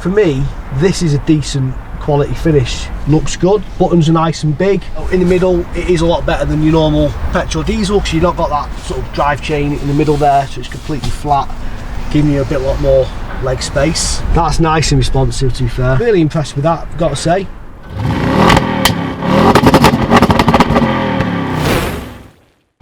for me, this is a decent quality finish. Looks good, buttons are nice and big. In the middle, it is a lot better than your normal petrol diesel, because you've not got that sort of drive chain in the middle there, so it's completely flat, giving you a lot more leg space. That's nice and responsive, to be fair. Really impressed with that, I've got to say.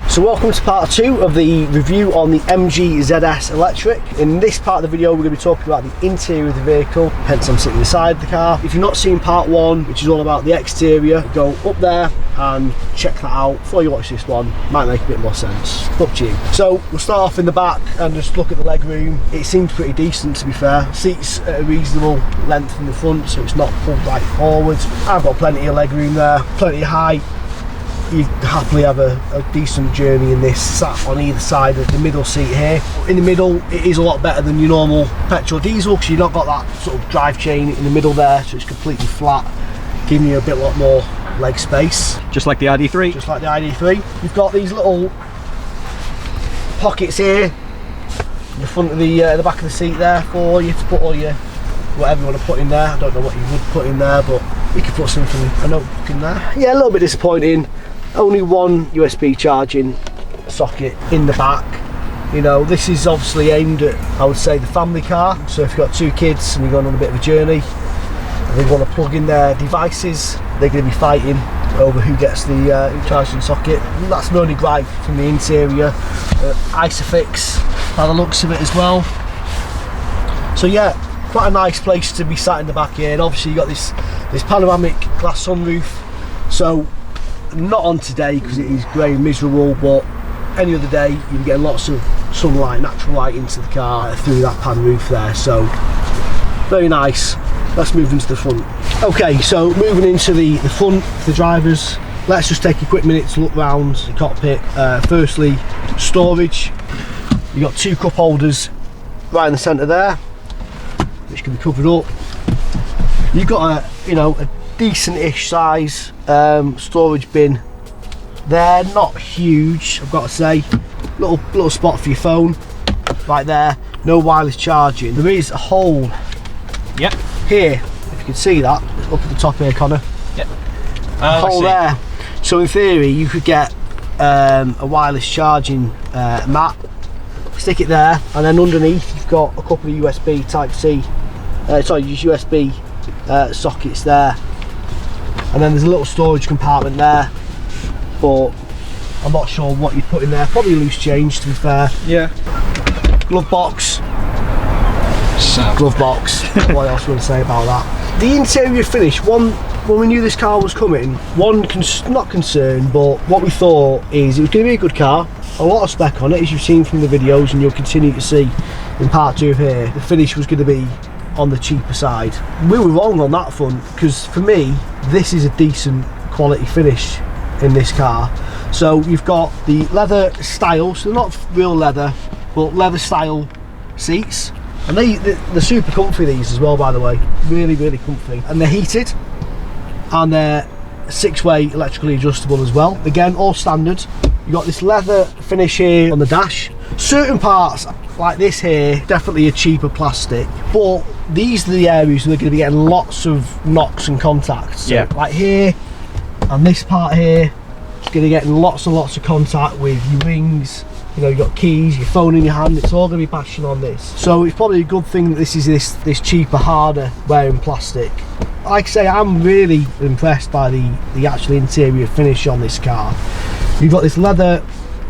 So welcome to part 2 of the review on the MG ZS Electric. In this part of the video we're going to be talking about the interior of the vehicle, hence I'm sitting inside the car. If you've not seen part 1, which is all about the exterior, go up there and check that out before you watch this one. Might make a bit more sense, up to you. So we'll start off in the back and just look at the leg room. It seems pretty decent, to be fair. Seats at a reasonable length in the front, so it's not pulled right forwards. I've got plenty of leg room there, plenty of height. You happily have a decent journey in this, sat on either side of the middle seat here. In the middle, it is a lot better than your normal petrol diesel, because you've not got that sort of drive chain in the middle there, so it's completely flat, giving you a lot more leg space. Just like the ID3? Just like the ID3. You've got these little pockets here in the front of the back of the seat there for you to put all your whatever you want to put in there. I don't know what you would put in there, but you could put something, a notebook in there. Yeah, a little bit disappointing. Only one USB charging socket in the back. You know, this is obviously aimed at, I would say, the family car. So if you've got 2 kids and you're going on a bit of a journey and they want to plug in their devices, they're going to be fighting over who gets the charging socket. And that's my only gripe from the interior. Isofix by the looks of it as well. So yeah, quite a nice place to be sat in the back here. And obviously you've got this panoramic glass sunroof. So not on today because it is grey and miserable, but any other day you're getting lots of sunlight, natural light into the car through that pan roof there. So very nice. Let's move into the front. Okay, so moving into the front for the drivers, let's just take a quick minute to look around the cockpit. Firstly, storage. You've got 2 cup holders right in the centre there, which can be covered up. You've got a decent-ish size storage bin there, not huge, I've got to say. Little spot for your phone right there. No wireless charging. There is a hole here, if you can see that up at the top here, Connor. A hole there. So in theory you could get a wireless charging mat, stick it there, and then underneath you've got a couple of USB Type-C USB sockets there, and then there's a little storage compartment there, but I'm not sure what you'd put in there. Probably loose change, to be fair. Yeah. Glove box. Glove box. What else would I say about that? The interior finish, when we knew this car was coming, not concerned, but what we thought is it was going to be a good car. A lot of spec on it, as you've seen from the videos and you'll continue to see in part 2 of here. The finish was going to be on the cheaper side. We were wrong on that front, because for me this is a decent quality finish in this car. So you've got the leather style, so they're not real leather but leather style seats, and they're super comfy, these as well, by the way. Really comfy, and they're heated and they're 6-way electrically adjustable as well. Again, all standard. You've got this leather finish here on the dash. Certain parts like this here, definitely a cheaper plastic, but these are the areas where they're going to be getting lots of knocks and contacts. So like here and this part here, it's going to get lots and lots of contact with your rings. You know, you've got keys, your phone in your hand, it's all going to be bashing on this. So it's probably a good thing that this is this cheaper, harder wearing plastic. Like I say, I'm really impressed by the actual interior finish on this car. You've got this leather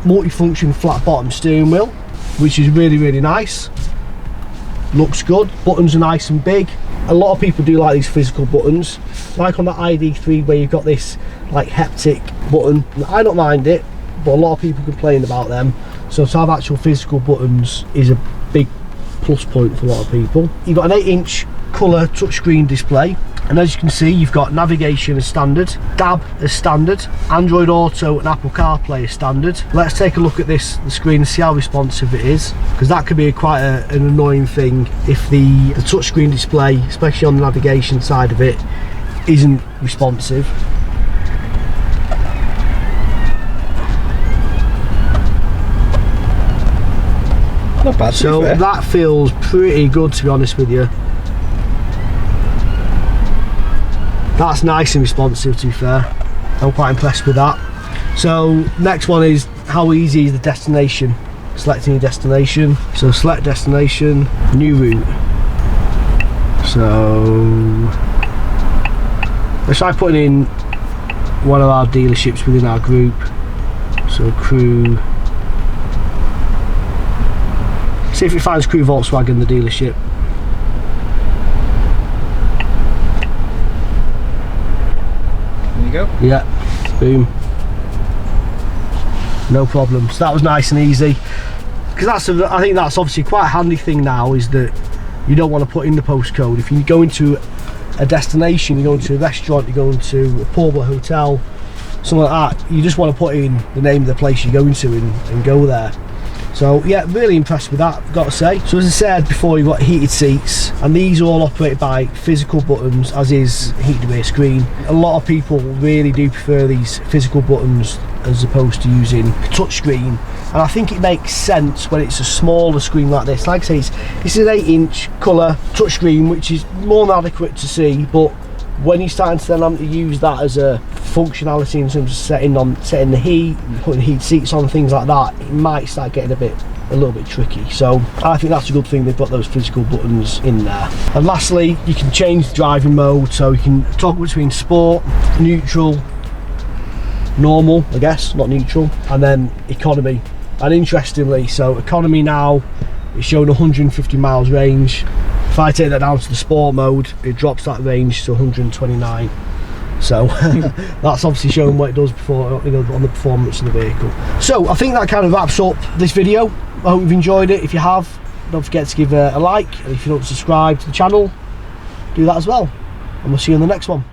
multifunction flat bottom steering wheel, which is really nice. Looks good. Buttons are nice and big. A lot of people do like these physical buttons, like on the ID3 where you've got this like haptic button. I don't mind it, but a lot of people complain about them. So to have actual physical buttons is a big plus point for a lot of people. You've got an 8-inch colour touchscreen display, and as you can see, you've got navigation as standard, DAB as standard, Android Auto and Apple CarPlay as standard. Let's take a look at the screen and see how responsive it is, because that could be quite an annoying thing if the touchscreen display, especially on the navigation side of it, isn't responsive. Not bad. So that feels pretty good, to be honest with you. That's nice and responsive, to be fair. I'm quite impressed with that. So next one is how easy is the destination, selecting your destination. So select destination, new route. So let's try putting in one of our dealerships within our group. So Crew, see if it finds Crew Volkswagen, the dealership. There you go. Yeah, boom. No problem. So that was nice and easy. Because I think that's obviously quite a handy thing now, is that you don't want to put in the postcode. If you go into a destination, you go into a restaurant, you go into a pub or hotel, something like that, you just want to put in the name of the place you're going to and go there. So yeah, really impressed with that, got to say. So as I said before, you've got heated seats, and these are all operated by physical buttons, as is heated rear screen. A lot of people really do prefer these physical buttons as opposed to using touch screen, and I think it makes sense when it's a smaller screen like this. Like I say, this is an 8-inch colour touch screen, which is more than adequate to see, but when you're starting to then have to use that as a functionality in terms of setting the heat, putting heat seats on, things like that, it might start getting a little bit tricky. So I think that's a good thing they've got those physical buttons in there. And lastly, you can change the driving mode, so you can toggle between sport, neutral, normal, I guess, not neutral, and then economy. And interestingly, so economy now is showing 150 miles range. If I take that down to the sport mode, it drops that range to 129. So that's obviously showing what it does before, you know, on the performance of the vehicle. So I think that kind of wraps up this video. I hope you've enjoyed it. If you have, don't forget to give a like, and if you don't subscribe to the channel, do that as well. And we'll see you in the next one.